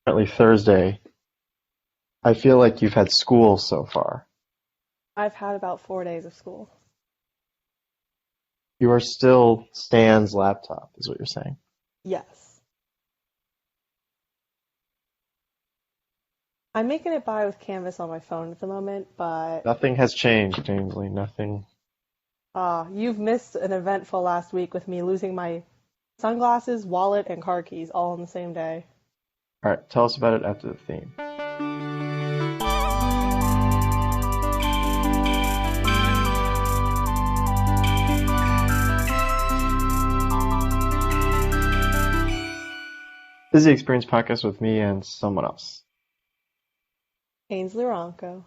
Currently Thursday. I feel like you've had school so far. I've had about 4 days of school. You are still Stan's laptop, is what you're saying. Yes. I'm making it by with Canvas on my phone at the moment, but Nothing has changed, Ainsley. Nothing. you've missed an eventful last week with me losing my sunglasses, wallet, and car keys all on the same day. All right, tell us about it after the theme. This is the Experience Podcast with me and someone else. Ainsley Ronco.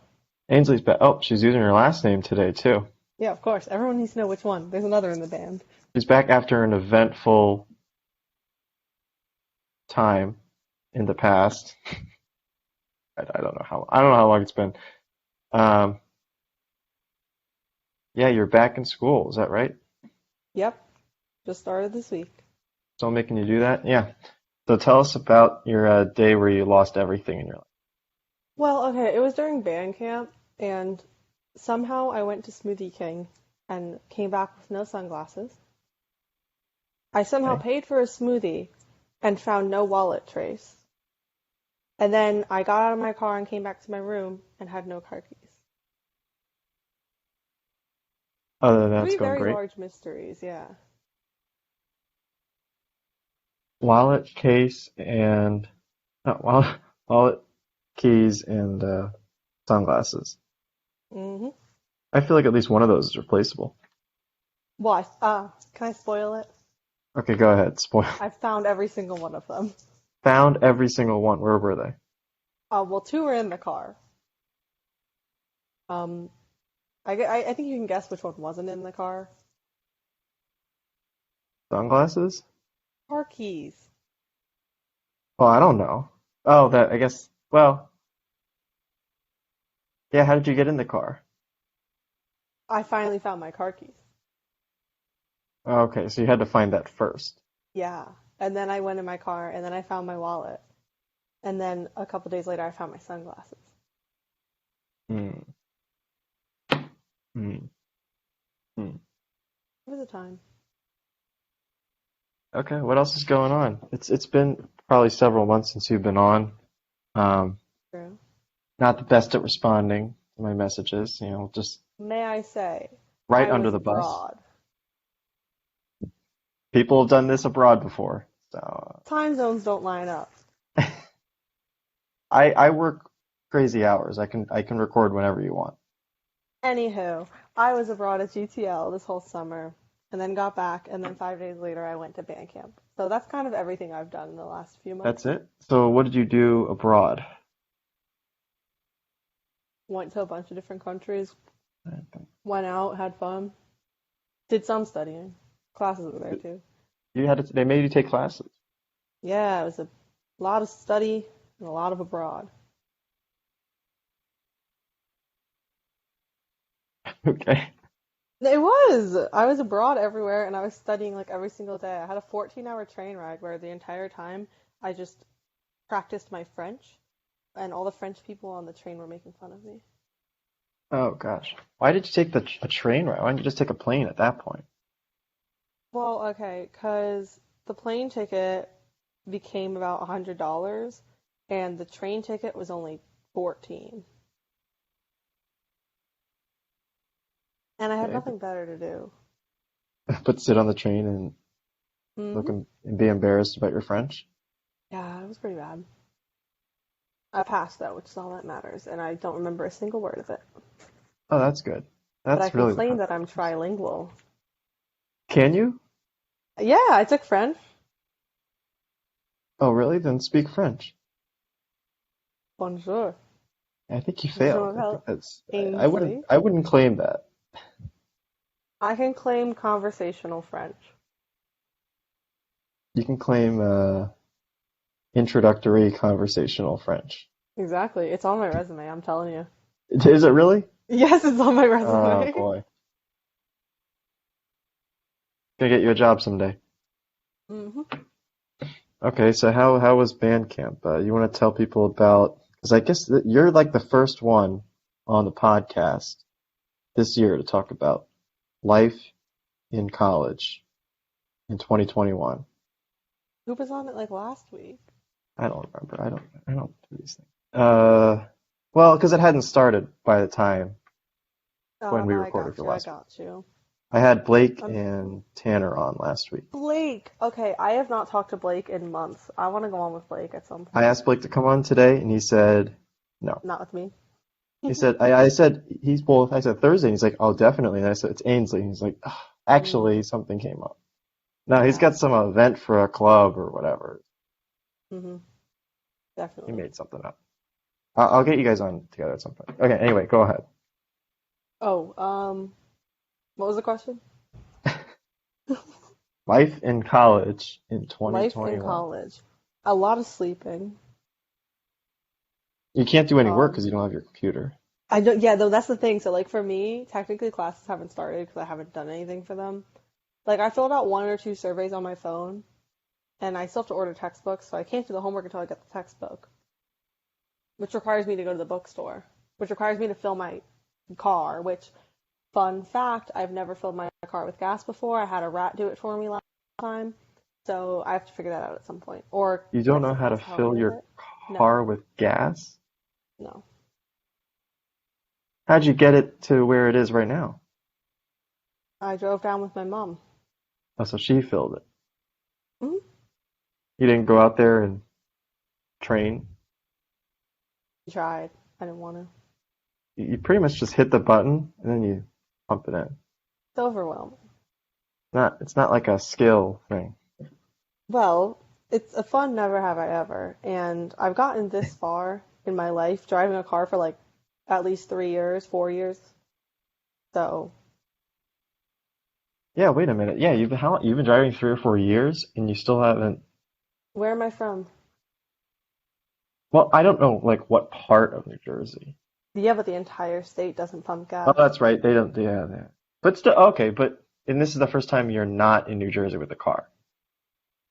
Ainsley's back. Oh, she's using her last name today, too. Yeah, of course. Everyone needs to know which one. There's another in the band. She's back after an eventful time in the past. I don't know how long it's been. Um, yeah, you're back in school. Is that right? Yep. Just started this week. Still making you do that? Yeah. So tell us about your day where you lost everything in your life. Well, okay, it was during band camp, and somehow I went to Smoothie King and came back with no sunglasses. I somehow Okay. paid for a smoothie and found no wallet trace. And then I got out of my car and came back to my room and had no car keys. Other than that, it's Three going very great. large mysteries, yeah. Wallet, case, and wallet, keys, and sunglasses. hmm I feel like at least one of those is replaceable. Why? Can I spoil it? Okay, go ahead. Spoil. I found every single one of them. Found every single one. Where were they? Well, two were in the car. Um, I think you can guess which one wasn't in the car. Sunglasses? Car keys. Well, I don't know. Oh, that I guess. Well, yeah. How did you get in the car? I finally found my car keys. Okay, so you had to find that first. Yeah. And then I went in my car, and then I found my wallet. And then a couple days later, I found my sunglasses. Hmm. Hmm. Hmm. It was a time. Okay, what else is going on? It's been probably several months since you've been on. Um, True. Not the best at responding to my messages, just May I say, right I under was the bus. abroad. People have done this abroad before, so Time zones don't line up. I work crazy hours. I can record whenever you want. Anywho, I was abroad at GTL this whole summer, and then got back, and then 5 days later, I went to band camp. So that's kind of everything I've done in the last few months. That's it? So what did you do abroad? Went to a bunch of different countries, went out, had fun, did some studying. Classes were there too. They made you take classes. Yeah, it was a lot of study and a lot of abroad. Okay. It was. I was abroad everywhere and I was studying like every single day. I had a 14-hour train ride where the entire time I just practiced my French and all the French people on the train were making fun of me. Oh gosh. Why did you take a train ride? Why didn't you just take a plane at that point? Well, okay, 'cause the plane ticket became about $100 and the train ticket was only 14. And I had Okay. nothing better to do. But sit on the train and hmm and be embarrassed about your French? Yeah, it was pretty bad. I passed though, which is all that matters, and I don't remember a single word of it. Oh, that's good. But I That's can really the claim part that that I'm matters. trilingual. Can you? Yeah, I took French. Oh, really? Then speak French. Bonjour. I think you Je failed. I think m'appelle that's. Ainsley. I wouldn't claim that. I can claim conversational French. You can claim introductory conversational French. Exactly. It's on my resume, I'm telling you. Is it really? Yes, it's on my Oh resume. boy. Gonna get you a job someday. hmm Okay, so how was band camp? You want to tell people about, because I guess that you're like the first one on the podcast this year to talk about life in college in 2021. Who was on it like last week? I don't remember. I don't do these things. Well, because it hadn't started by the time when we I recorded for got you. I last week. got you. I had Blake Um, and Tanner on last week. Blake. Okay, I have not talked to Blake in months. I want to go on with Blake at some I point. asked Blake to come on today, and he said no. Not with me. He said, I said, I said Thursday, and he's like, oh, definitely. And I said, it's Ainsley. And he's like, "Ugh, Mm, actually, something came up. No, he's yeah. got some event for a club or whatever. hmm He Definitely. made something up. I'll get you guys on together at some point. Okay, anyway, go ahead. Oh, what was the question? Life in college in Life in 2021. college. A lot of sleeping. You can't do any work Um, because you don't have your computer. I don't, yeah, though that's the thing. So like for me, technically classes haven't started because I haven't done anything for them. Like I filled out one or two surveys on my phone, and I still have to order textbooks, so I can't do the homework until I get the textbook, which requires me to go to the bookstore, which requires me to fill my car, which, fun fact, I've never filled my car with gas before. I had a rat do it for me last time, so I have to figure that out at some point. Or You don't get know someone how to else to help me fill with your it. No, car with gas? no. How'd you get it to where it is right now? I drove down with my mom. Oh, so she filled it. hmm You didn't go out there and train. She tried. I didn't want to. You pretty much just hit the button and then you pump it in. It's overwhelming. It's not like a skill thing. Well, it's a fun never have I ever, and I've gotten this far in my life driving a car for like at least 3 years, 4 years. So, Yeah, wait a minute. Yeah, you've been driving 3 or 4 years and you still haven't. where am I from? Well, I don't know like what part of New Jersey. Yeah, but the entire state doesn't pump Oh, gas. that's right. They don't. Yeah, yeah. But still, okay. And this is the first time you're not in New Jersey with a car.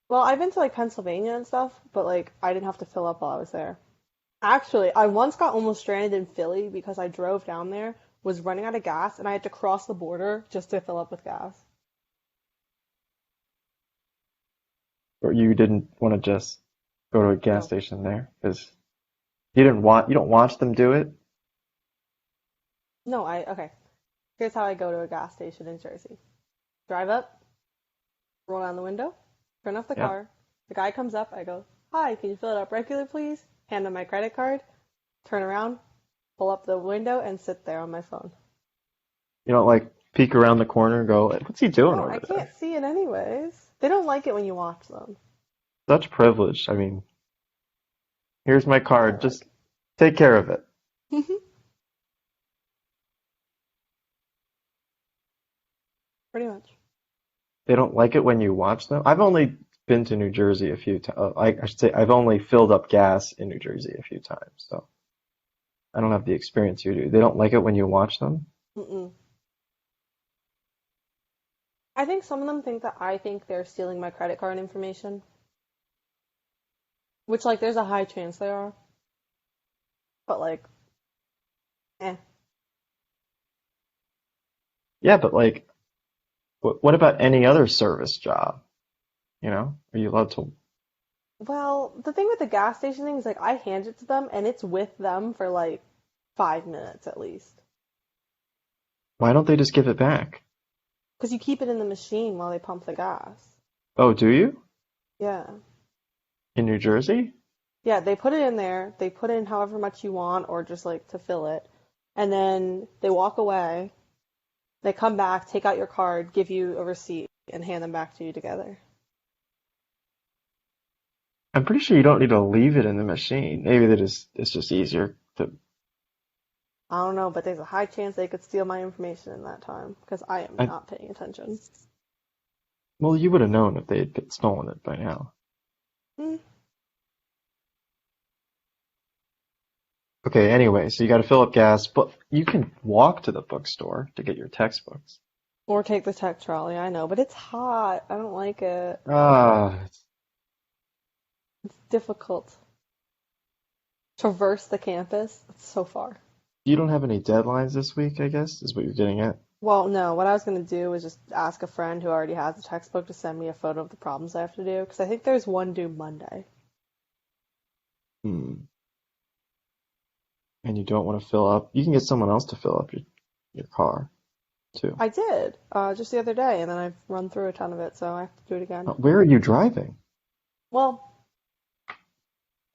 Well, I've been to like Pennsylvania and stuff, but like I didn't have to fill up while I was there. Actually, I once got almost stranded in Philly because I drove down there, was running out of gas, and I had to cross the border just to fill up with gas. Or you didn't want to just go to a gas No, station there because you don't watch them do it. no, okay. Here's how I go to a gas station in Jersey. Drive up, roll down the window, turn off the Yeah. car. The guy comes up. I go, "Hi, can you fill it up regular, please?" Hand him my credit card. Turn around, pull up the window, and sit there on my phone. You don't like peek around the corner and go, what's he doing No, I over can't there? see it anyways. They don't like it when you watch them. Such privilege. I mean, here's my Yeah, card. like Just take care of it. pretty much. They don't like it when you watch them. I've only been to New Jersey a few times. I should say I've only filled up gas in New Jersey a few times, so I don't have the experience you do. They don't like it when you watch them. Mm-mm. I think some of them think that I think they're stealing my credit card information, which like there's a high chance they are, but like, eh. Yeah, but like, what about any other service job? Are you allowed to? Well, the thing with the gas station thing is like I hand it to them and it's with them for like 5 minutes at least. Why don't they just give it back? Because you keep it in the machine while they pump the gas. Oh, do you? Yeah. In New Jersey? Yeah, they put it in there. They put in however much you want or just like to fill it. And then they walk away. They come back, take out your card, give you a receipt, and hand them back to you together. I'm pretty sure you don't need to leave it in the machine. Maybe it's just easier to. I don't know, but there's a high chance they could steal my information in that time because I am I, not paying attention. well, you would have known if they had stolen it by now. Mm. Okay, anyway, so you got to fill up gas, but you can walk to the bookstore to get your textbooks. Or take the tech trolley, I know, but it's hot. I don't like it. Ah, difficult. Traverse the campus. It's so far. You don't have any deadlines this week, I guess, is what you're getting at. Well, no, what I was going to do was just ask a friend who already has the textbook to send me a photo of the problems I have to do, because I think there's one due Monday. Hmm. And you don't want to fill up. You can get someone else to fill up your car, too. I did, just the other day, and then I've run through a ton of it, so I have to do it again. Where are you driving? Well,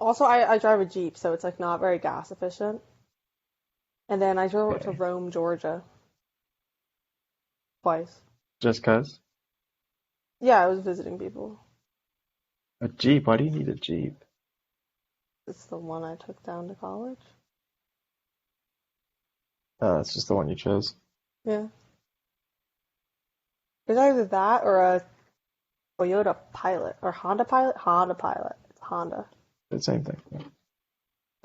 also I drive a Jeep, so it's like not very gas efficient. And then I drove up to Okay. Rome, Georgia, twice. Just 'cause? Yeah, I was visiting people. A Jeep? Why do you need a Jeep? It's the one I took down to college. It's just the one you chose. Yeah. It's either that or a Toyota Pilot or Honda Pilot. Honda Pilot. It's Honda. The same thing.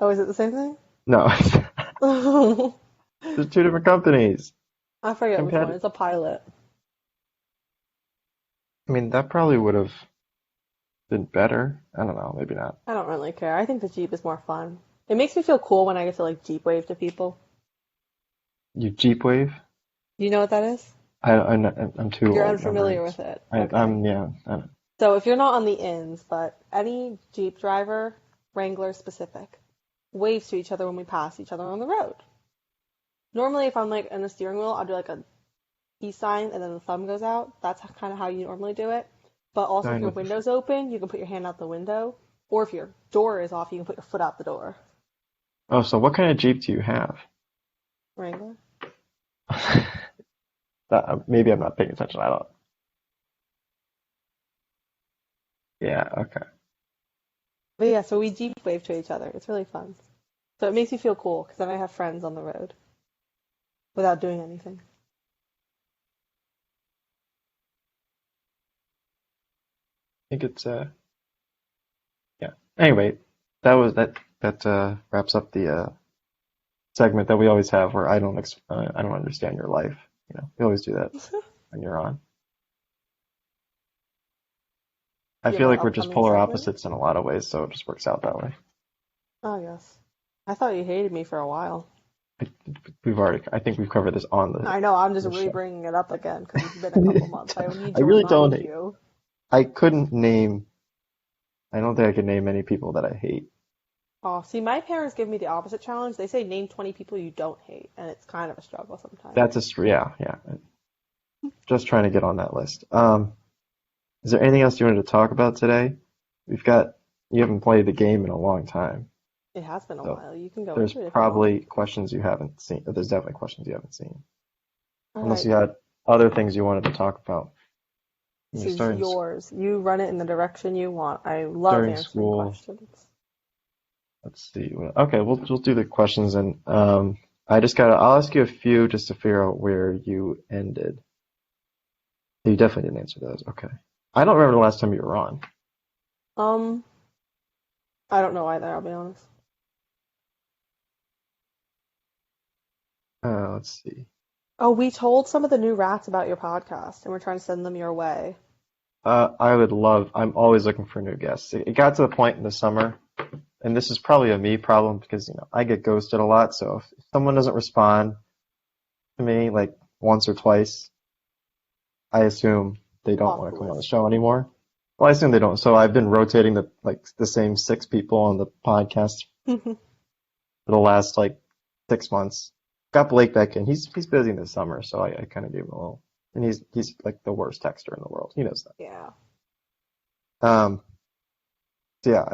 Oh, is it the same thing? No, I there's two different companies. forget which one. Competi- It's a Pilot. I mean, that probably would have been better. I don't know, maybe not. I don't really care. I think the Jeep is more fun. It makes me feel cool when I get to like Jeep wave to people. You Jeep Wave? Do you know what that is? I'm too You're old. unfamiliar with it. I, Okay. I'm yeah. I don't, So if you're not on the ins, but any Jeep driver, Wrangler specific, waves to each other when we pass each other on the road. Normally, if I'm like in the steering wheel, I'll do like a peace sign and then the thumb goes out. That's kind of how you normally do it. But also, if sign your with the window's open, you can put your hand out the window. Or if your door is off, you can put your foot out the door. Oh, so what kind of Jeep do you have? Wrangler. Maybe I'm not paying attention. I don't. Yeah, okay. But yeah, so we Jeep wave to each other. It's really fun. So it makes me feel cool because then I have friends on the road without doing anything. I think it's yeah. Anyway, that wraps up the segment that we always have where I don't understand your life. You know, we always do that when you're on. I Do you feel have an like we're just upcoming polar segment? opposites in a lot of ways, so it just works out that way. Oh, yes. I thought you hated me for a while. I, I think we've covered this on I know, I'm just the show. re-bringing it up again because it's been a couple months. I need I to really don't. remind you. I couldn't name. I don't think I could name any people that I hate. Oh, see, my parents give me the opposite challenge. They say name 20 people you don't hate, and it's kind of a struggle sometimes. Yeah, yeah. Just trying to get on that list. Is there anything else you wanted to talk about today? We've got, you haven't played the game in a long time, It has been a so while. You can go there's into it if you want. probably questions you haven't seen. There's definitely questions you haven't seen, All unless right, you had other things you wanted to talk about. this You're is yours. You run it in the direction you want. I love starting answering school. questions. Let's see. Okay, we'll do the questions and I'll ask you a few just to figure out where you ended. You definitely didn't answer those. Okay. I don't remember the last time you were on. Um, I don't know either, I'll be honest. Let's see. Oh, we told some of the new rats about your podcast, and we're trying to send them your way. I'm always looking for new guests. It got to the point in the summer, and this is probably a me problem because, I get ghosted a lot. So if someone doesn't respond to me like once or twice, I assume they don't Off want the to come on the list. show anymore. Well, I assume they don't. So I've been rotating the same six people on the podcast for the last 6 months. Got Blake back in. He's busy in the summer, so I kind of gave him a little. And he's like the worst texter in the world. He knows Yeah. that. So yeah,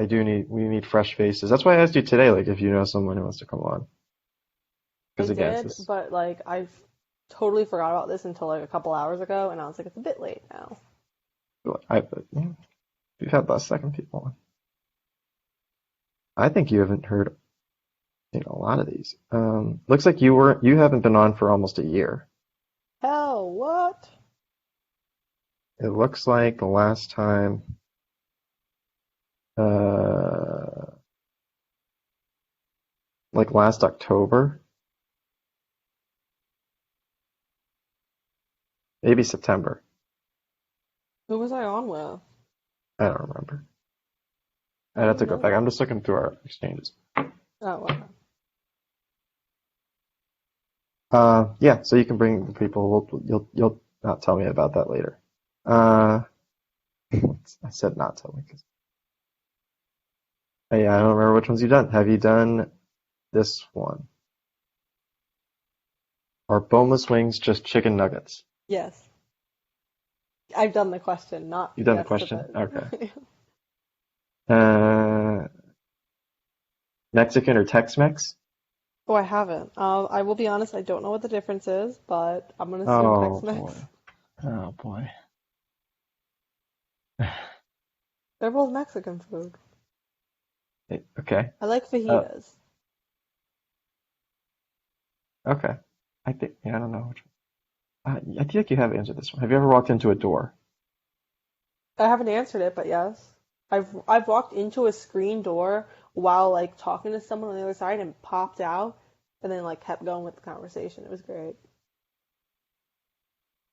we need fresh faces. That's why I asked you today, like if you know someone who wants to come on. I Because again, it's did, just but like I've totally forgot about this until like a couple hours ago, and I was like, it's a bit late now. yeah, you've had the second people on. I think you haven't heard a lot of these. Looks like you haven't been on for almost a year. Hell, what? It looks like the last time, uh, like last October, maybe September. Who was I on with? I don't remember. I I'd have didn't to go know back. that. I'm just looking through our exchanges. Oh, okay. Yeah, so you can bring the people. You'll not tell me about that later. Uh, I said not tell me because yeah, I don't remember which ones you've done. Have you done this one? Are boneless wings just chicken nuggets? Yes. I've done the question, not You done the yes to question? Okay. the. Uh, Mexican or Tex-Mex? Oh, I haven't. I will be honest, I don't know what the difference is, but I'm gonna assume Oh Tex-Mex. boy. Oh boy. They're both Mexican food. Okay. I like Uh, fajitas. okay. I think, yeah, I don't know which one. I feel like you have answered this one. Have you ever walked into a door? I haven't answered it, but yes. I've walked into a screen door while like talking to someone on the other side and popped out and then like kept going with the conversation. It was great.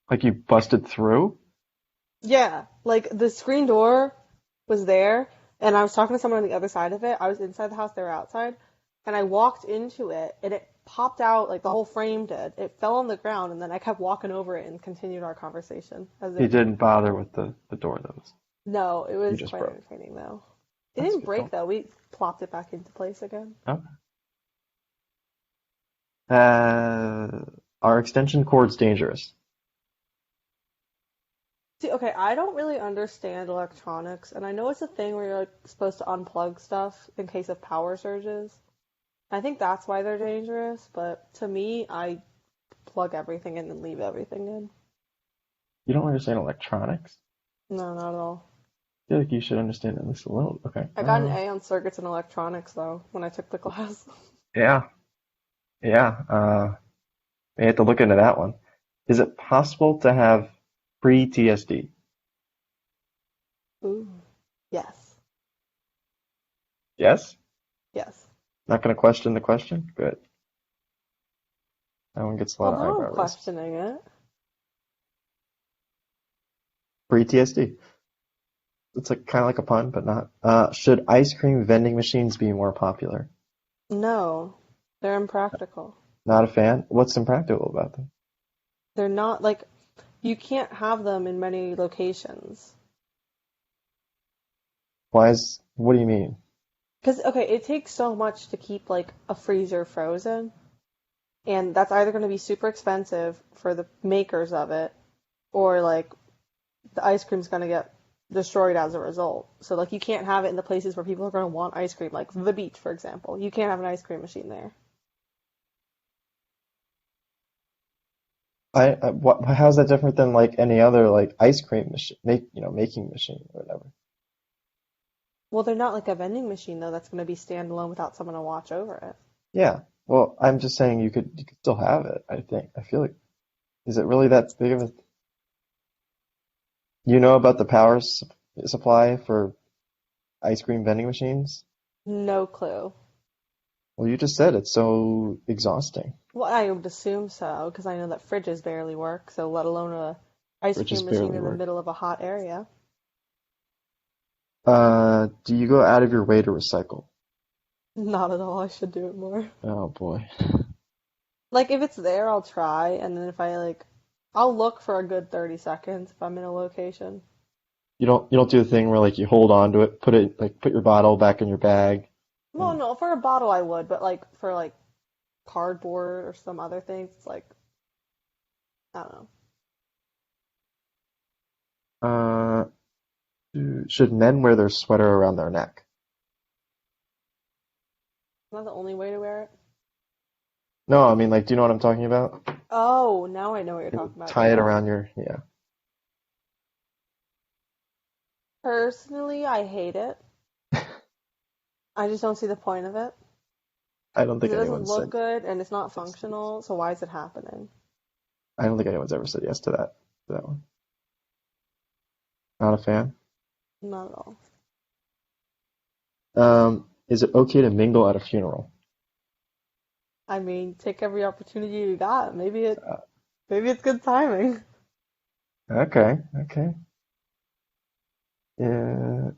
Like you busted through? Yeah, like the screen door was there and I was talking to someone on the other side of it. I was inside the house, they were outside, and I walked into it and it popped out like the whole frame did. It fell on the ground and then I kept walking over it and continued our conversation as You if didn't bother with the door that was no, it you was just quite broke. entertaining though. It That's didn't good break though. though. We plopped it back into place again. Oh. Are extension cords dangerous? See, okay, I don't really understand electronics, and I know it's a thing where you're like, supposed to unplug stuff in case of power surges. I think that's why they're dangerous, but to me, I plug everything in and leave everything in. You don't understand electronics? No, not at all. I feel like you should understand at least a little. Okay. I got an A on circuits and electronics though when I took the class. Yeah. Yeah. You have to look into that one. Is it possible to have pre-TSD? Ooh. Yes. Yes? Yes. Not going to question the question? Good. That one gets a Well, lot of now I'm eyebrow raises. questioning it. Pre-TSD. It's like kind of like a pun, but not. Should ice cream vending machines be more popular? No, they're impractical. Not a fan? What's impractical about them? They're not like you can't have them in many locations. What do you mean? Because, okay, it takes so much to keep like a freezer frozen, and that's either going to be super expensive for the makers of it, or like the ice cream's going to get destroyed as a result. So, like, you can't have it in the places where people are going to want ice cream, like the beach, for example. You can't have an ice cream machine there. How's that different than like any other like ice cream machine, making machine or whatever? Well, they're not like a vending machine, though, that's going to be standalone without someone to watch over it. Yeah. Well, I'm just saying you could still have it, I think. I feel like is it really that big of a you know about the supply for ice cream vending machines? No clue. Well, you just said it's so exhausting. Well, I would assume so, because I know that fridges barely work, so let alone a ice Or cream just machine barely in the work. middle of a hot area. Do you go out of your way to recycle? Not at all. I should do it more. Oh boy. Like if it's there, I'll try, and then if I like, I'll look for a good 30 seconds if I'm in a location. You don't do the thing where like you hold on to it, put your bottle back in your bag Well, and no, for a bottle I would, but like for like cardboard or some other things, it's like I don't know. uh should men wear their sweater around their neck? Is that the only way to wear it? No, I mean like do you know what I'm talking about? Oh, now I know what you're You talking about. tie it Yeah. around your yeah. Personally, I hate it. I just don't see the point of it I don't think because it doesn't anyone look said good and it's not yes to this. functional. So why is it happening? I don't think anyone's ever said yes to that one. Not a fan. Not at all. Is it okay to mingle at a funeral? I mean, take every opportunity you got. Uh, Maybe it's good timing. okay, okay. Yeah,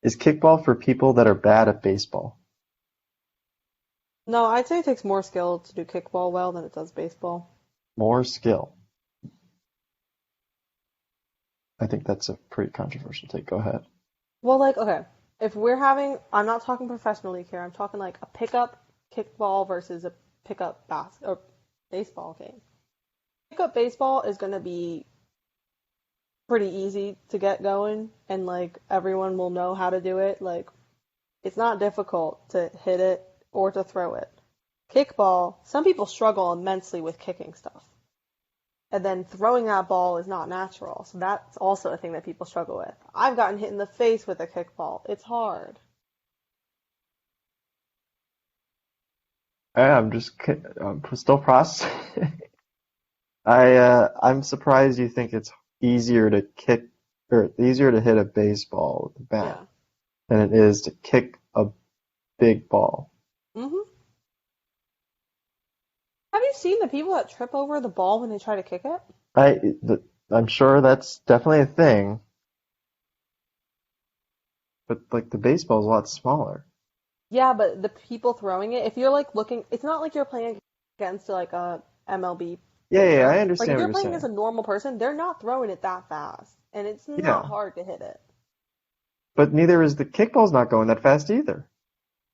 Is kickball for people that are bad at baseball? No, I'd say it takes more skill to do kickball well than it does baseball. More skill. I think that's a pretty controversial take. Go ahead. Well, like, okay, if we're having, I'm not talking professional league here. I'm talking like a pickup kickball versus a pickup or baseball game. Pickup baseball is going to be pretty easy to get going, and like everyone will know how to do it. Like, it's not difficult to hit it or to throw it. Kickball, some people struggle immensely with kicking stuff. And then throwing that ball is not natural. So that's also a thing that people struggle with. I've gotten hit in the face with a kickball. It's hard. I'm still processing. I'm surprised you think it's easier to kick or easier to hit a baseball with a bat Yeah. than it is to kick a big ball. hmm Have you seen the people that trip over the ball when they try to kick it? I, the, I'm sure that's definitely a thing, but like the baseball is a lot smaller. Yeah, but the people throwing it, if you're like looking, it's not like you're playing against like a MLB Yeah, player. I Like if understand what you're you're playing against saying. a normal person, they're not throwing it that fast. And it's not Yeah, hard to hit it. but neither is the kickball's not going that fast either.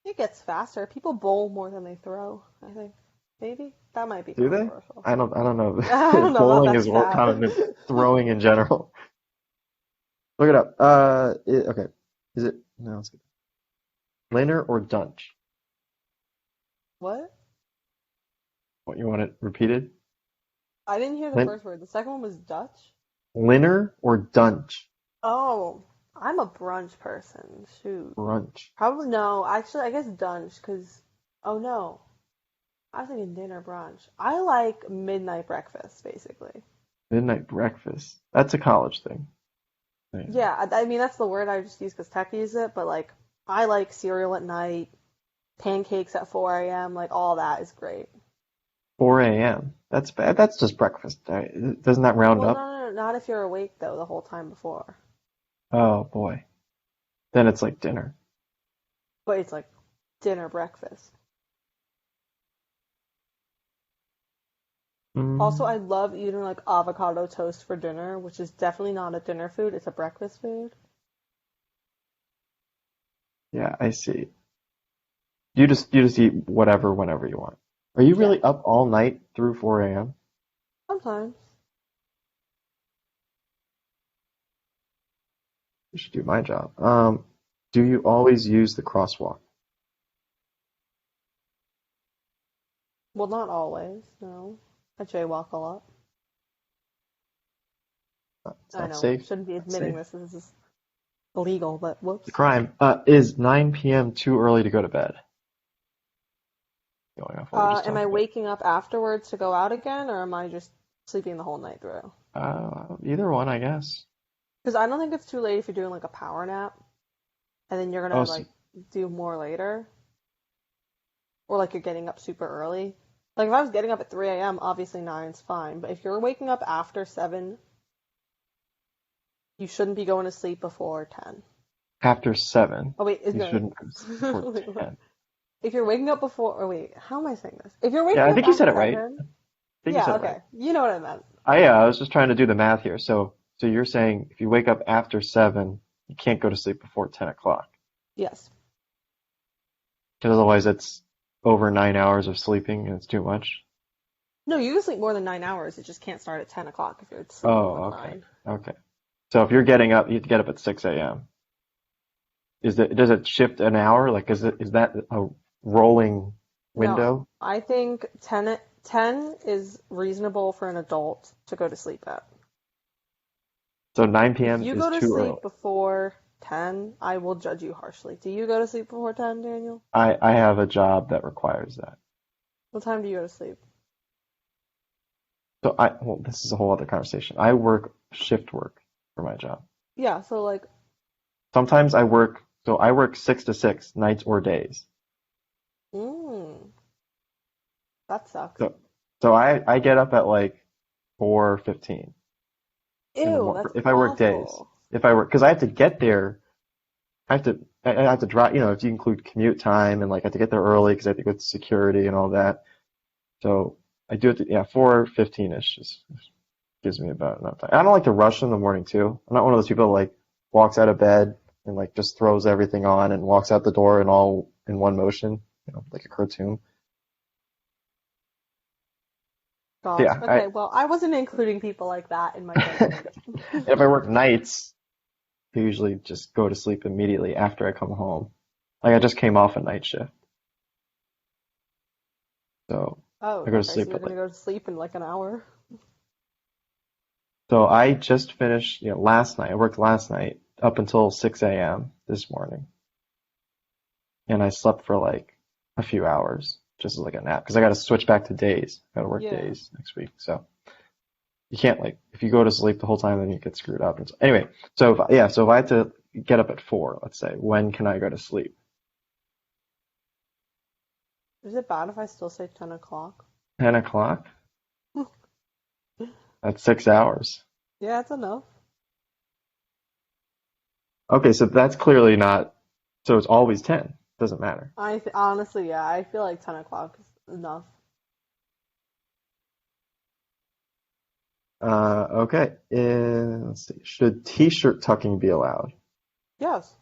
It gets faster. People bowl more than they throw, I think. Maybe? That might be Do they? controversial. I don't know. I don't know about Bowling that is what stat. kind of throwing in general. Look it up. Okay. Is it? No, let's get Liner or Dunch? What? What, you want it repeated? I didn't hear the Lin first word. The second one was Dutch? Liner or Dunch? Oh, I'm a brunch person. Shoot. Brunch. Probably no. Actually, I guess Dunch, because, oh no. I was thinking dinner brunch. I like midnight breakfast, basically. Midnight breakfast. That's a college thing. Yeah. Yeah, I mean, that's the word I just use because tech uses it, but like, I like cereal at night, pancakes at 4 a.m., like, all that is great. 4 a.m. That's bad. That's just breakfast. Right? Doesn't that round Well, no, up? no, no, not if you're awake, though, the whole time before. Oh boy. Then it's like dinner. But it's like dinner breakfast. Also, Mm, I love eating like avocado toast for dinner, which is definitely not a dinner food, it's a breakfast food. yeah, I see. You just eat whatever whenever you want. Are you Yeah, really up all night through 4 a.m.? sometimes. You should do my job. Do you always use the crosswalk? Well, not always, no. I jaywalk a lot. It's I not know, safe. shouldn't be Not admitting safe. this is illegal, but It's a whoops. crime. Is 9 p.m. too early to go to bed? Going off what we just Am I talked about. waking up afterwards to go out again, or am I just sleeping the whole night through? Either one, I guess. Because I don't think it's too late if you're doing like a power nap, and then you're Oh, gonna like do more later, or like you're getting up super early. Like if I was getting up at 3 a.m., obviously nine's fine, but if you're waking up after 7, you shouldn't be going to sleep before 10. after 7, Oh wait, is you no. shouldn't go to sleep before Wait, what? 10. If you're waking up before, oh wait, how am I saying this? If you're Yeah, waking I up think you at said it right. I 7, think you yeah, said it right. okay, you know what I meant. I was just trying to do the math here. So you're saying if you wake up after 7, you can't go to sleep before 10 o'clock. Yes. Because otherwise it's over 9 hours of sleeping and it's too much. No, you can sleep more than 9 hours. It just can't start at 10 o'clock if you're sleeping more Oh, than okay. 9. Okay. So if you're getting up, you have to get up at 6 a.m. Does it shift an hour? Like, is that a rolling No, window? I think 10 is reasonable for an adult to go to sleep at. So 9 If p.m. you is go to too early. sleep before 10, I will judge you harshly. Do you go to sleep before 10, Daniel? I have a job that requires that. What time do you go to sleep? Well, this is a whole other conversation. I work shift work for my job. Yeah, so like, Sometimes I work 6 to 6, nights or days. mm, that sucks. So, so I get up at like 4:15 in the Ew, morning that's if I work days. awful. If I work, because I have to get there I have to drive, if you include commute time and like I have to get there early because I have to go to security and all that. So I do it, yeah, 4:15-ish just gives me about enough time. I don't like to rush in the morning too. I'm not one of those people that like walks out of bed and like just throws everything on and walks out the door and all in one motion, like a cartoon. Gosh. Yeah, Okay, well, I wasn't including people like that in my judgment. if I work nights, I usually just go to sleep immediately after I come home. Like I just came off a night shift, so Oh, I go to okay, so sleep you're at gonna like. go to sleep in like an hour? So I just finished, last night. I worked last night up until 6 a.m. this morning, and I slept for like a few hours, just as like a nap, because I got to switch back to days. I got to work Yeah. days next week, so you can't like if you go to sleep the whole time, then you get screwed up. And so, anyway, so if I had to get up at 4, let's say, when can I go to sleep? Is it bad if I still say 10 o'clock? 10 o'clock? That's 6 hours. Yeah, it's enough. Okay, so that's clearly not. So it's always 10. Doesn't matter. Honestly, yeah, I feel like 10 o'clock is enough. Okay. Let's see. Should t-shirt tucking be allowed? Yes.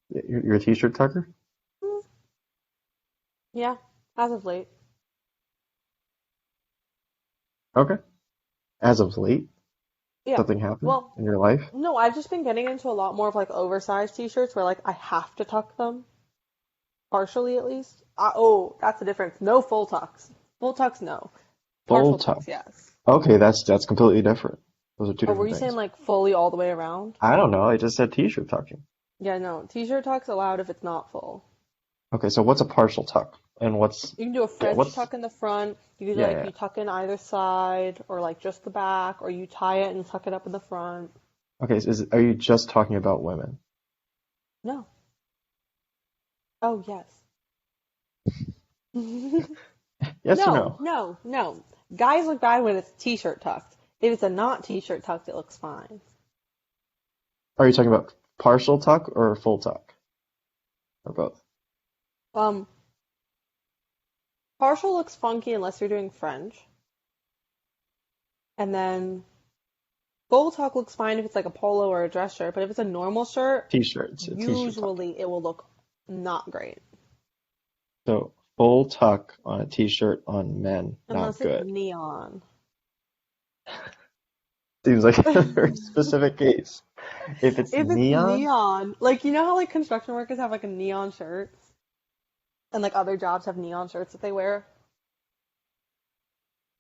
You're a t-shirt tucker? Mm, yeah, as of late. Okay. As of late, Yeah. something happened Well, in your life? no, I've just been getting into a lot more of like oversized t-shirts where like I have to tuck them, partially at least. Oh, that's the difference. No full tucks. Full tucks, no. Full Partial tuck. tucks, yes. Okay, that's completely different. Those are two Oh, were different you saying things. like fully all the way around? I don't know. I just said t-shirt tucking. Yeah, no. T-shirt tuck's allowed if it's not full. Okay, so what's a partial tuck? And what's You can do a yeah, French what's tuck in the front. You can do yeah, like yeah. you tuck in either side or like just the back or you tie it and tuck it up in the front. Okay, are you just talking about women? No. Oh, yes. Yes or No, no? no, no. Guys look bad when it's t-shirt tucked. If it's a not t-shirt tucked, it looks fine. Are you talking about partial tuck or full tuck? Or both? Um, partial looks funky unless you're doing French. And then full tuck looks fine if it's like a polo or a dress shirt, but if it's a normal shirt, T-shirts, a t-shirt tuck. usually it will look not great. So full tuck on a t-shirt on men, not Unless it's good. neon. Seems like a very specific case. If it's If it's neon, neon, like you know how like construction workers have like a neon shirts and like other jobs have neon shirts that they wear?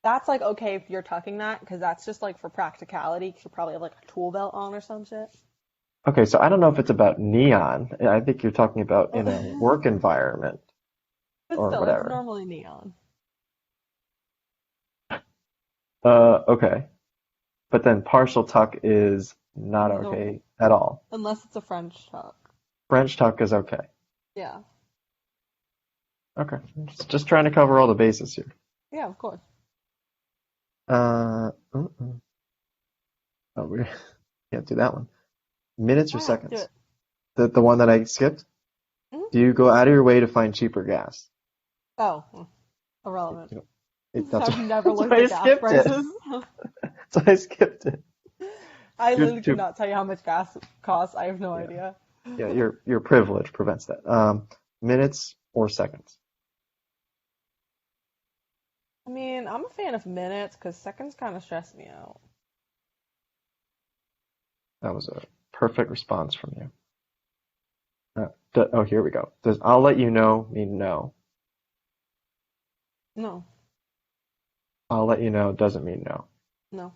That's like okay if you're tucking that because that's just like for practicality because you probably have like a tool belt on or some shit. okay, so I don't know if it's about neon. I think you're talking about in a work environment But or still, it's whatever. normally neon. Okay. But then partial tuck is not No, okay at all. unless it's a French tuck. French tuck is okay. Yeah. Okay. Just trying to cover all the bases here. Yeah, of course. Mm-mm. Oh, we can't do that one. Minutes or Why not? Do seconds? it. The one that I skipped? Mhm. Do you go out of your way to find cheaper gas? Oh, irrelevant. You know, that's I've why, never that's looked why I at gas skipped it. prices. That's why I skipped it. I You're literally could too, not tell you how much gas costs. I have no yeah, idea. yeah, your privilege prevents that. Minutes or seconds? I mean, I'm a fan of minutes because seconds kind of stress me out. That was a perfect response from you. Oh, here we go. Does I'll let you know mean no? No, I'll let you know doesn't mean no. no,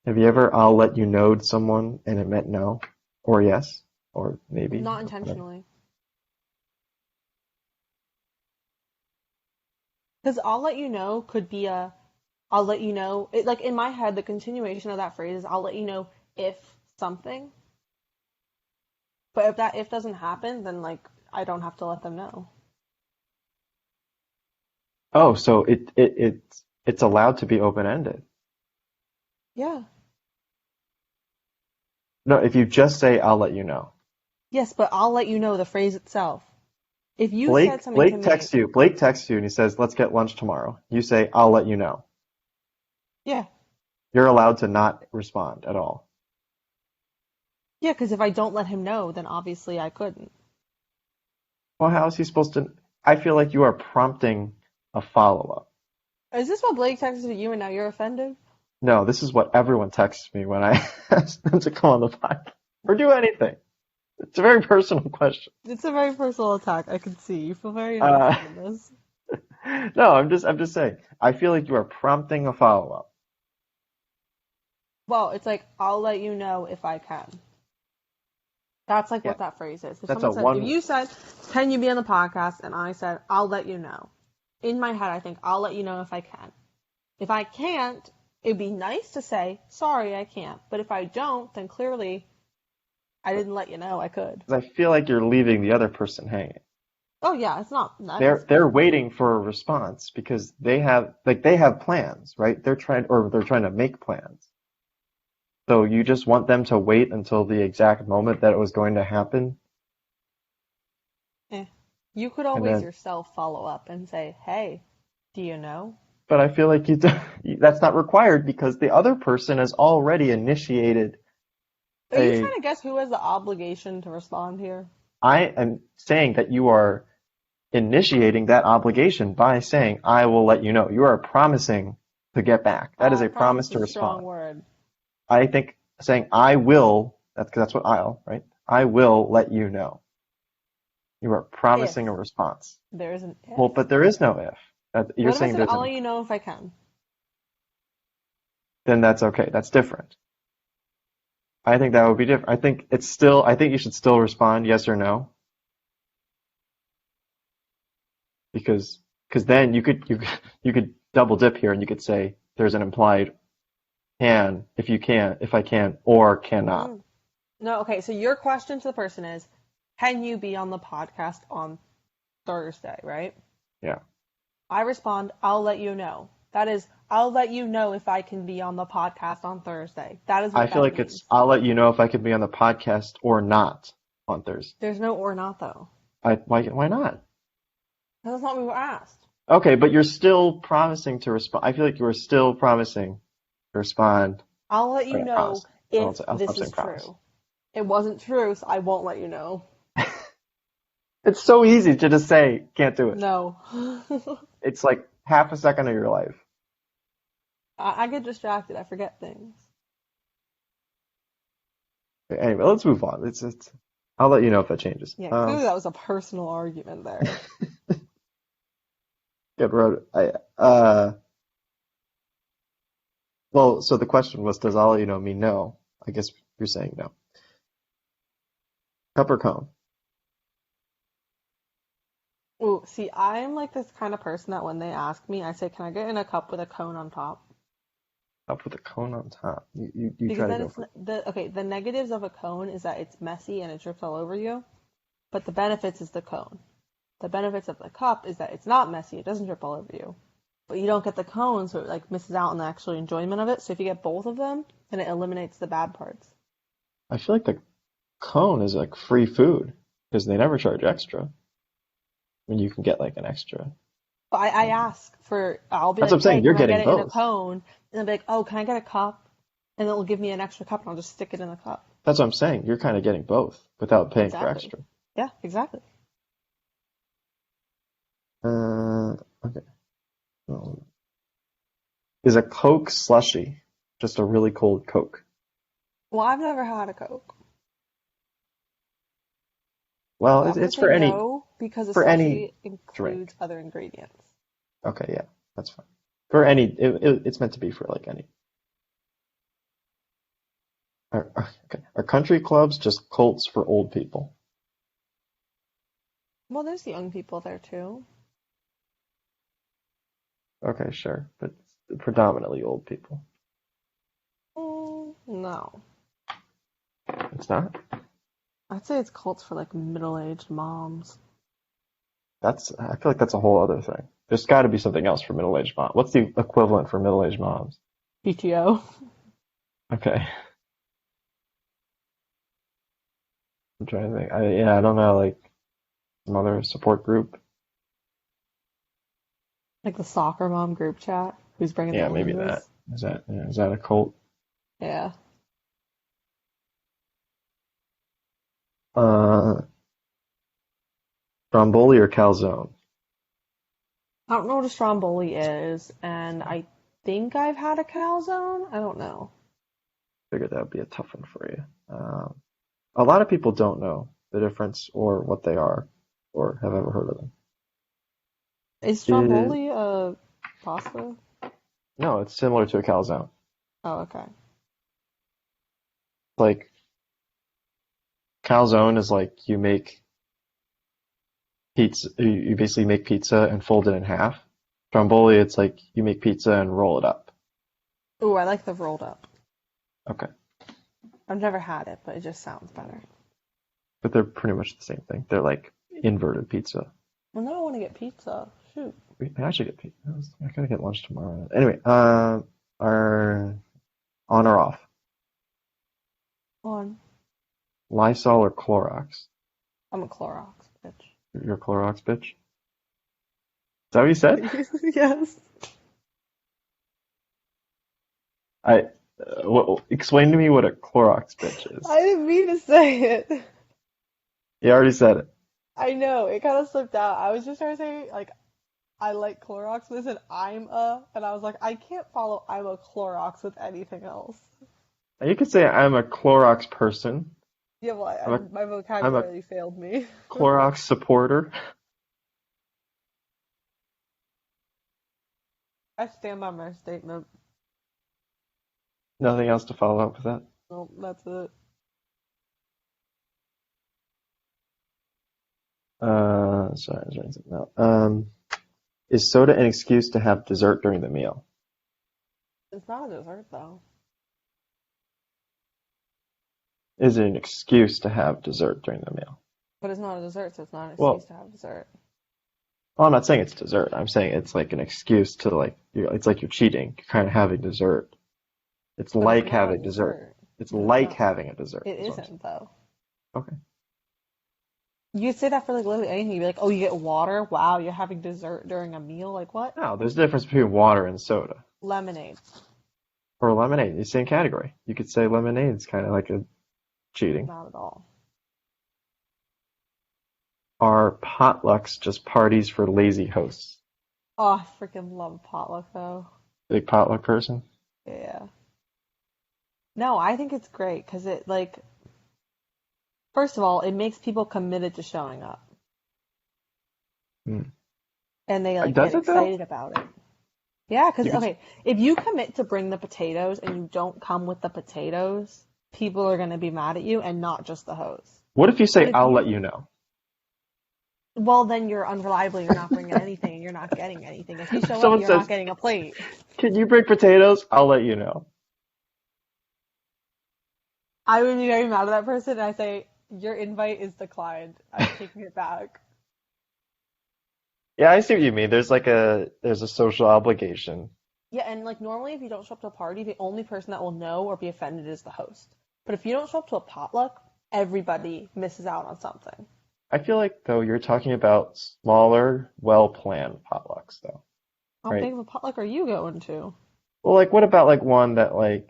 Have you ever I'll let you know to someone and it meant no? Or yes? Or maybe? not Or whatever. intentionally. Because I'll let you know could be a I'll let you know. It, like in my head, the continuation of that phrase is I'll let you know if something. But if that if doesn't happen, then like I don't have to let them know. Oh, so it's allowed to be open-ended. Yeah. No, if you just say, I'll let you know. Yes, but I'll let you know the phrase itself. If you said Blake, something to Blake me, texts you. Blake texts you and he says, let's get lunch tomorrow. You say, I'll let you know. yeah. You're allowed to not respond at all. Yeah, because if I don't let him know, then obviously I couldn't. Well, how is he supposed to? I feel like you are prompting a follow-up. Is this what Blake texted you and now you're offended? No, this is what everyone texts me when I ask them to come on the podcast or do anything. It's a very personal question. It's a very personal attack. I can see. You feel very Uh, invested in this. no, I'm just saying. I feel like you are prompting a follow-up. Well, it's like, I'll let you know if I can. That's like Yeah, what that phrase is. If that's a someone said, if one. you said, can you be on the podcast? And I said, I'll let you know. In my head, I think, I'll let you know if I can. If I can't, it'd be nice to say, sorry, I can't. But if I don't, then clearly I didn't let you know I could. 'Cause I feel like you're leaving the other person hanging. Oh, yeah, it's not nice, They're but waiting for a response because they have plans, right? They're trying to make plans. So you just want them to wait until the exact moment that it was going to happen, eh. You could and always then. yourself follow up and say, hey, do you know? But I feel like that's not required because the other person has already initiated Are you a. trying to guess who has the obligation to respond here? I am saying that you are initiating that obligation by saying, I will let you know. You are promising to get back. That is a promise Promise to is a strong respond. word. I think saying I will, that's what I'll, right? I will let you know. You are If. promising a response. There's an if. Well, but there is no if. You're What if I saying said, there's I'll an, let you know if I can? then that's okay. That's different. I think that would be different. I think you should still respond yes or no because then you could double dip here and you could say there's an implied can, if I can, or cannot. Mm. No, okay, so your question to the person is, can you be on the podcast on Thursday, right? Yeah. I respond, I'll let you know. That is, I'll let you know if I can be on the podcast on Thursday. That is I what feel that like means. I'll let you know if I can be on the podcast or not on Thursday. There's no or not, though. Why not? That's not what we were asked. Okay, but you're still promising to respond. I feel like you are still promising to respond. I'll let you Okay, know promise. if I'll stop this saying is promise. true. It wasn't true, so I won't let you know. It's so easy to just say, can't do it. No. It's like half a second of your life. I get distracted. I forget things. Okay, anyway, let's move on. I'll let you know if that changes. Yeah, clearly that was a personal argument there. Good road. Well, so the question was, does I'll let you know mean no? I guess you're saying no. Cup or cone? Ooh, see, I'm like this kind of person that when they ask me, I say, "Can I get in a cup with a cone on top?" Cup with a cone on top. You Because try to then go it's for it. the negatives of a cone is that it's messy and it drips all over you, but the benefits is the cone. The benefits of the cup is that it's not messy, it doesn't drip all over you. But you don't get the cone, so it like misses out on the actual enjoyment of it. So if you get both of them, then it eliminates the bad parts. I feel like the cone is like free food because they never charge extra. When you can get like an extra. But I ask for, I'll be That's what like, I'm hey, saying. You're can I getting get it in a both. cone? And they'll be like, oh, can I get a cup? And it'll give me an extra cup and I'll just stick it in the cup. That's what I'm saying. You're kind of getting both without paying for Exactly. extra. Yeah, exactly. Okay. Is a Coke slushy just a really cold Coke? Well, I've never had a Coke. Well, So I'm going to it's say no because a for any slushy includes drink. other ingredients. Okay, yeah, that's fine. For any, it's meant to be for like any. Okay. Are country clubs just cults for old people? Well, there's young people there too. Okay, sure, but predominantly old people. No. It's not. I'd say it's cults for like middle-aged moms. I feel like that's a whole other thing. There's got to be something else for middle-aged mom. What's the equivalent for middle-aged moms? PTO. Okay. I'm trying to think. I don't know, like some other support group. Like the soccer mom group chat. Who's bringing the Yeah, maybe that. oranges? Is that a cult? Yeah. Uh, Stromboli or calzone? I don't know what a stromboli is, and I think I've had a calzone. I don't know. Figured that would be a tough one for you. A lot of people don't know the difference or what they are, or have ever heard of them. Is Is stromboli a pasta? No, it's similar to a calzone. Oh, okay. Like calzone is like you make pizza. You basically make pizza and fold it in half. Stromboli, it's like you make pizza and roll it up. Ooh, I like the rolled up. Okay, I've never had it, but it just sounds better. but they're pretty much the same thing. They're like inverted pizza. Well, now I want to get pizza. Shoot. I should get pizza. I gotta get lunch tomorrow. Anyway, are on or off? On. Lysol or Clorox? I'm a Clorox bitch. You're a Clorox bitch? Is that what you said? Yes. I explain to me what a Clorox bitch is. I didn't mean to say it. You already said it. I know, it kind of slipped out. I was just trying to say, like, I like Clorox, but it said and I was like, I can't follow I'm a Clorox with anything else. You could say I'm a Clorox person. Yeah, well, I'm a my I'm a vocabulary failed me. Clorox supporter. I stand by my statement. Nothing else to follow up with that. Well, that's it. Sorry, I was writing something out. Is soda an excuse to have dessert during the meal? It's not a dessert, though. Is it an excuse to have dessert during the meal? But it's not a dessert, so it's not an excuse Well, to have dessert. well, I'm not saying it's dessert. I'm saying it's like an excuse to like it's like you're cheating. You're kind of having dessert. It's But it's like not a having dessert. dessert. It's No, it's like not. having a dessert, It is what I'm saying. isn't, though. Okay. You could say that for like literally anything. You'd be like, oh, you get water? Wow, you're having dessert during a meal? Like what? No, there's a difference between water and soda. Lemonade. Or lemonade, the same category. You could say lemonade's kind of like a cheating. Not at all. Are potlucks just parties for lazy hosts? Oh, I freaking love potluck, though. Big potluck person? Yeah. No, I think it's great because it, like, first of all, it makes people committed to showing up. Hmm. And they, like, Does get it though? excited about it. Yeah, because, You could. okay, if you commit to bring the potatoes and you don't come with the potatoes, people are going to be mad at you and not just the host. What if you But say, if "I'll let you, you know"? well, then you're unreliable, you're not bringing anything, and you're not getting anything. If you show up, Someone you're not says, getting a plate. "Can you bring potatoes?" I'll let you know. I would be very mad at that person, and I say, your invite is declined. I'm taking it back. Yeah, I see what you mean. There's a social obligation. Yeah, and like normally if you don't show up to a party, the only person that will know or be offended is the host. But if you don't show up to a potluck, everybody misses out on something. I feel like though you're talking about smaller, well-planned potlucks though, How right? big of a potluck are you going to? Well, like what about like one that like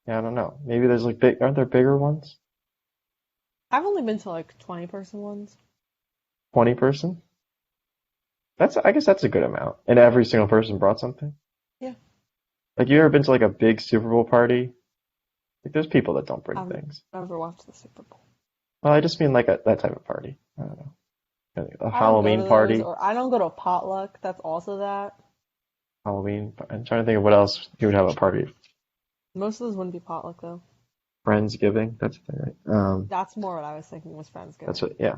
yeah, I don't know. Maybe there's like aren't there bigger ones? I've only been to like 20-person ones. 20 person? I guess that's a good amount. And every single person brought something. Yeah. Like you ever been to like a big Super Bowl party? Like there's people that don't bring I've things. never watched the Super Bowl. Well, I just mean like that type of party. I don't know. A I don't go to Halloween those, party. or I don't go to a potluck. That's also that. Halloween. I'm trying to think of what else you would have a party. Most of those wouldn't be potluck though. Friendsgiving. That's the thing, right? That's more what I was thinking was That's Friendsgiving. what. Yeah.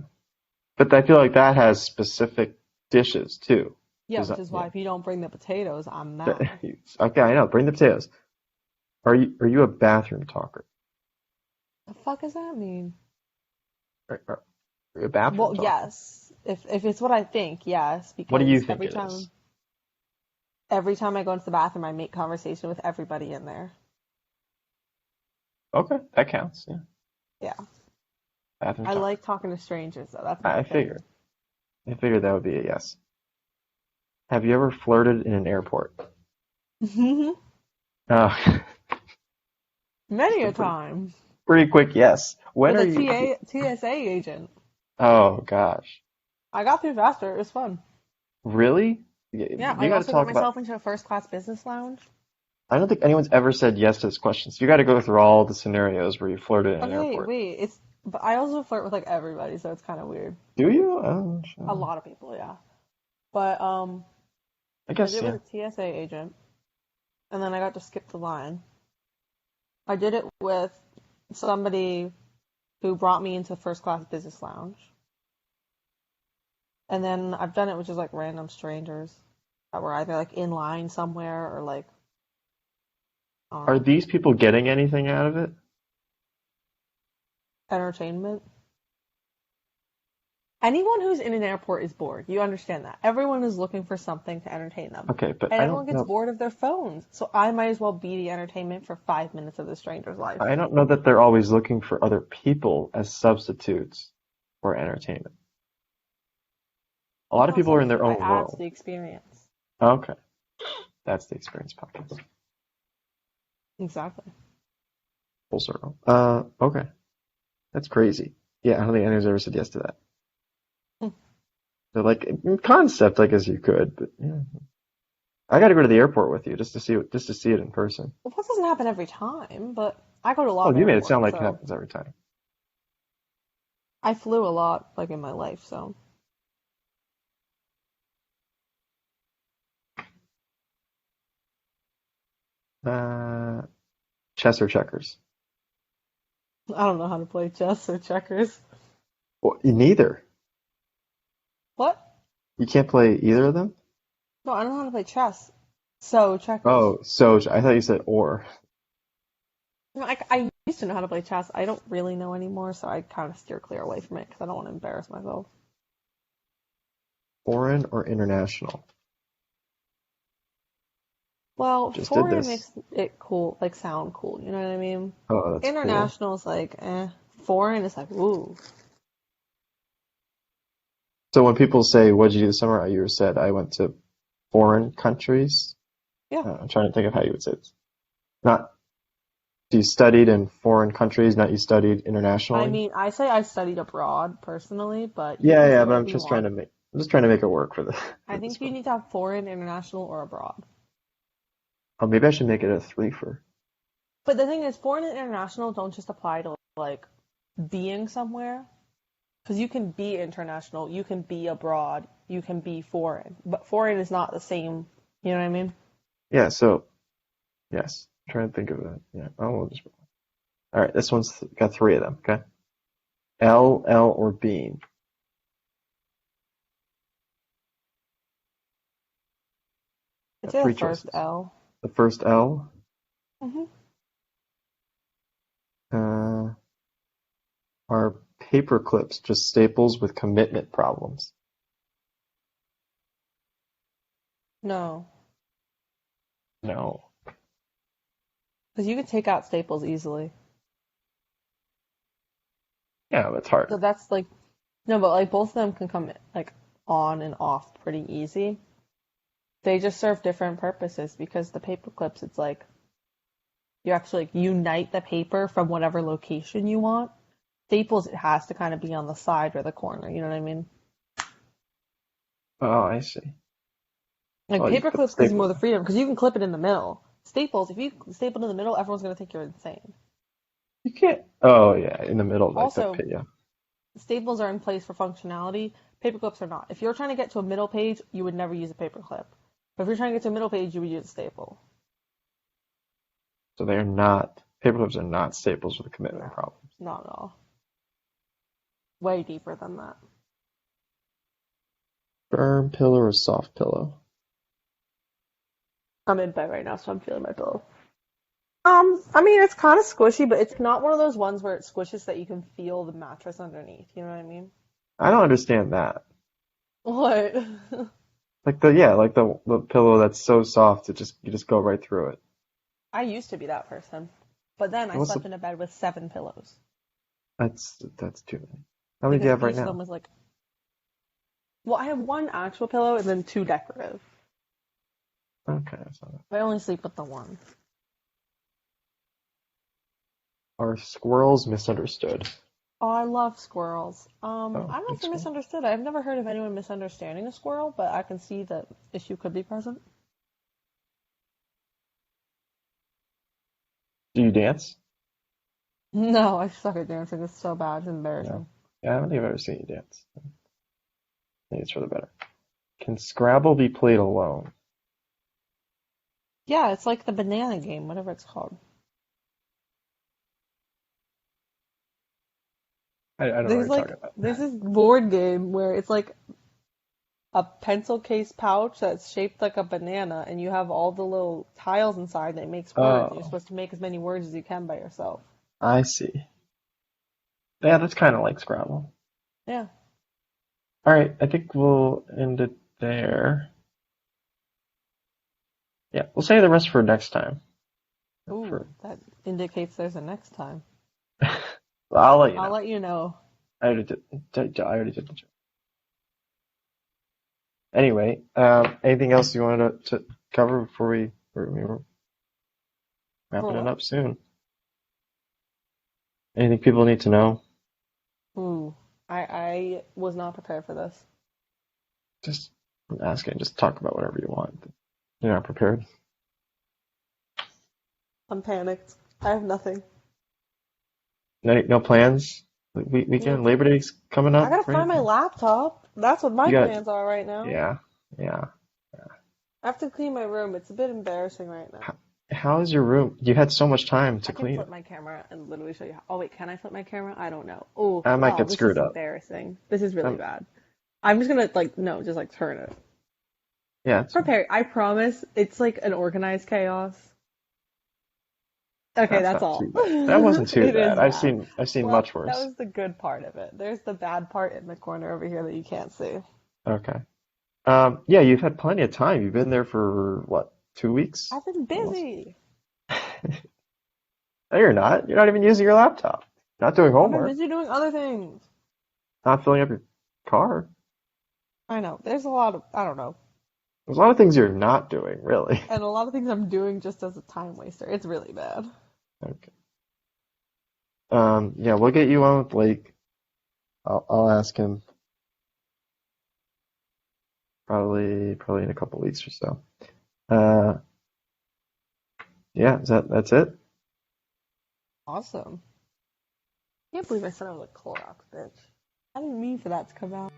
But I feel like that has specific dishes too. Yeah, which is why Yeah. if you don't bring the potatoes, I'm mad. Okay, I know. Bring the potatoes. Are you a bathroom talker? The fuck does that mean? Are you a bathroom Well, talker? yes. If it's what I think, yes, What do you because think it is? every time I go into the bathroom, I make conversation with everybody in there. Okay, that counts. Yeah. Yeah. Bathroom I talk. like talking to strangers, though. That's my I thing. figured. I figured that would be a yes. Have you ever flirted in an airport? Oh, Many just a a time pretty quick yes. When with are a you? TSA agent. Oh gosh, I got through faster. It was fun. really? Yeah, You I got to also got talk about. myself into a first class business lounge. I don't think anyone's ever said yes to this question. So you got to go through all the scenarios where you flirted in an Okay, airport. wait. But I also flirt with like everybody, so it's kind of weird. Do you? Oh, A sure. lot of people, yeah. But I I did guess it with yeah. a TSA agent, and then I got to skip the line. I did it with somebody who brought me into first class business lounge, and then I've done it with just like random strangers that were either like in line somewhere or like I don't Are know, these people getting anything out of it? entertainment. Anyone who's in an airport is bored. You understand that. Everyone is looking for something to entertain them. Okay, but And I everyone don't gets know. bored of their phones. So I might as well be the entertainment for 5 minutes of the stranger's life. I don't know that they're always looking for other people as substitutes for entertainment. A lot It's of not people are in substitute. their I own add to world. the experience. Okay, that's the experience podcast. Exactly. Full circle. Okay, that's crazy. Yeah, I don't think anyone's ever said yes to that. Hmm. So like in concept, I guess you could, but yeah. I got to go to the airport with you just to see it in person. Well, that doesn't happen every time, but I go to a lot Oh, of you made it sound airports, like it so happens every time. I flew a lot, like in my life, so Uh, chess or checkers? I don't know how to play chess or checkers. Well, neither. What? You can't play either of them? No, I don't know how to play chess. So checkers. Oh, so I thought you said or. No, I used to know how to play chess. I don't really know anymore, so I kind of steer clear away from it because I don't want to embarrass myself. Foreign or international? Well, Just did foreign this. makes it cool, like sound cool. You know what I mean? Oh, that's cool. International is like, eh. Foreign is like, ooh. So when people say, "What'd you do this summer?" You said, "I went to foreign countries." Yeah. I'm trying to think of how you would say this. Not you studied in foreign countries, not you studied I internationally. mean, I say I studied abroad personally, but you Yeah, can say yeah, but whatever you want. I'm just trying to make it work for the I for this think you one. need to have foreign, international, or abroad. Oh, maybe I should make it a three for. But the thing is, foreign and international don't just apply to like being somewhere. Because you can be international, you can be abroad, you can be foreign. But foreign is not the same. You know what I mean? Yeah, so yes, I'm trying to think of it. Yeah, oh, all right. This one's got three of them. Okay, L or Bean. I'd Got say the three first choices. L. The first L. Hmm. Uh, are paper clips just staples with commitment problems? No. No. Because you can take out staples easily. Yeah, that's So harder. that's like, no, but like both of them can come like on and off pretty easy. They just serve different purposes because the paper clips, it's like you actually like unite the paper from whatever location you want. Staples, it has to kind of be on the side or the corner. You know what I mean? Oh, I see. Like Well, you paper put the clips gives you more staples the in. freedom because you can clip it in the middle. Staples, if you staple in the middle, everyone's gonna think you're insane. You can't. Oh, yeah, in the middle, like the Also, yeah. staples are in place for functionality. Paper clips are not. If you're trying to get to a middle page, you would never use a paper clip. But if you're trying to get to a middle page, you would use a staple. So they're not paper clips are not staples with commitment No, problems. not at all. Way deeper than that. Firm pillow or soft pillow? I'm in bed right now, so I'm feeling my pillow. I mean, it's kind of squishy, but it's not one of those ones where it squishes that you can feel the mattress underneath. You know what I mean? I don't understand that. What? Like the pillow that's so soft it just you just go right through it. I used to be that person, but then I What's slept the in a bed with 7 pillows. That's too many. How many do you because have right each of them now? was like, well, I have one actual pillow and then two decorative. Okay, that's not bad. I only sleep with the one. Are squirrels misunderstood? Oh, I love squirrels. Oh, I don't know if big they're squirrel. misunderstood. I've never heard of anyone misunderstanding a squirrel, but I can see that issue could be present. Do you dance? No, I suck at dancing. It's so bad. It's No. embarrassing. Yeah, I don't think I've ever seen you dance. I think it's for the better. Can Scrabble be played alone? Yeah, it's like the banana game, whatever it's called. I don't know what There's you're talking like about. there's this board game where it's like a pencil case pouch that's shaped like a banana, and you have all the little tiles inside that makes words, and you're Oh, supposed to make as many words as you can by yourself. I see. Yeah, that's kind of like Scrabble. Yeah. All right, I think we'll end it there. Yeah, we'll save the rest for next time. Ooh, For that indicates there's a next time. I'll let you I'll know. let you know. I already did the job. Anyway, anything else you wanted to cover before we're For wrapping it what? up soon? Anything people need to know? Ooh, I was not prepared for this. Just asking. Just talk about whatever you want. You're not prepared. I'm panicked. I have nothing. No plans. No Weekend, Labor plans. Day's coming I up gotta for find my anything? laptop. That's what my You got, plans are right now. yeah, yeah. I have to clean my room. It's a bit embarrassing right now. How, how is your room? You had so much time I to can clean flip it. my camera and literally show you how. Oh wait, can I flip my camera? I don't know. Oh, I might oh, get this is screwed up. embarrassing. This is really Um, bad. I'm just gonna like no, just like turn it. yeah, it's fine. Prepare. I promise. It's like an organized chaos. Okay, That's that's not all. too bad. That wasn't too It bad. is bad. I've seen Well, much that worse. was the good part of it. There's the bad part in the corner over here that you can't see. Okay. Yeah, you've had plenty of time. You've been there for what, 2 weeks? I've been Almost. busy. No, you're not. You're not even using your laptop. Not doing I've been homework. busy doing other things. Not filling up your car. I know. There's a lot of, I don't know. There's a lot of things you're not doing, really. And a lot of things I'm doing just as a time waster. It's really bad. Okay. Yeah, we'll get you on with Blake. I'll ask him probably in a couple weeks or so. Uh, yeah, that's it? Awesome. Can't believe I said I was a Clorox bitch. I didn't mean for that to come out.